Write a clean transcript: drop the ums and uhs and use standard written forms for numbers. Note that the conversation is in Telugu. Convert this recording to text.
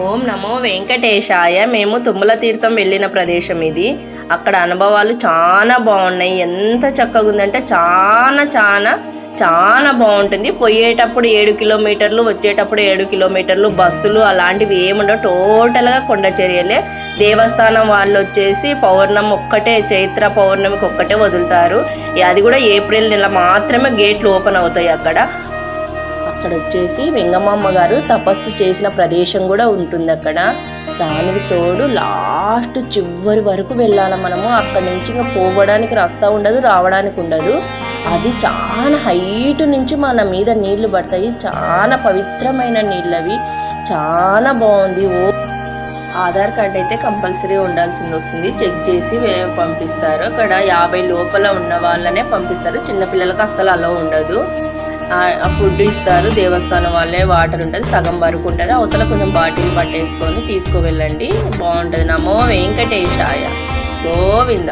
ఓం నమో వెంకటేశాయ. మేము తుమ్మల తీర్థం వెళ్ళిన ప్రదేశం ఇది. అక్కడ అనుభవాలు చాలా బాగున్నాయి. ఎంత చక్కగా ఉందంటే చాలా చాలా చాలా బాగుంటుంది. పోయేటప్పుడు 7 కిలోమీటర్లు, వచ్చేటప్పుడు 7 కిలోమీటర్లు. బస్సులు అలాంటివి ఏముండవు. టోటల్గా కొండ చర్యలే. దేవస్థానం వాళ్ళు వచ్చేసి పౌర్ణమి ఒక్కటే, చైత్ర పౌర్ణమికి ఒక్కటే వదులుతారు. అది కూడా ఏప్రిల్ నెల మాత్రమే గేట్లు ఓపెన్ అవుతాయి. అక్కడ వచ్చేసి వెంగమాంబ గారు తపస్సు చేసిన ప్రదేశం కూడా ఉంటుంది అక్కడ. దానికి తోడు లాస్ట్ చివరి వరకు వెళ్ళాలి మనము. అక్కడి నుంచి ఇంకా పోవడానికి రస్తా ఉండదు, రావడానికి ఉండదు. అది చాలా హైట్ నుంచి మన మీద నీళ్లు పడతాయి. చాలా పవిత్రమైన నీళ్ళు అవి. చాలా బాగుంది. ఆధార్ కార్డ్ అయితే కంపల్సరీ ఉండాల్సింది వస్తుంది. చెక్ చేసి పంపిస్తారు. అక్కడ 50 లోపల ఉన్న వాళ్ళనే పంపిస్తారు. చిన్నపిల్లలకు అసలు అలా ఉండదు. ఫుడ్ ఇస్తారు దేవస్థానం వాళ్ళే. వాటర్ ఉంటుంది, సగం వరకు ఉంటుంది. అవతల కొంచెం బాటిల్ పట్టేసుకొని తీసుకువెళ్ళండి, బాగుంటుంది. నమో వెంకటేశాయ. గోవింద.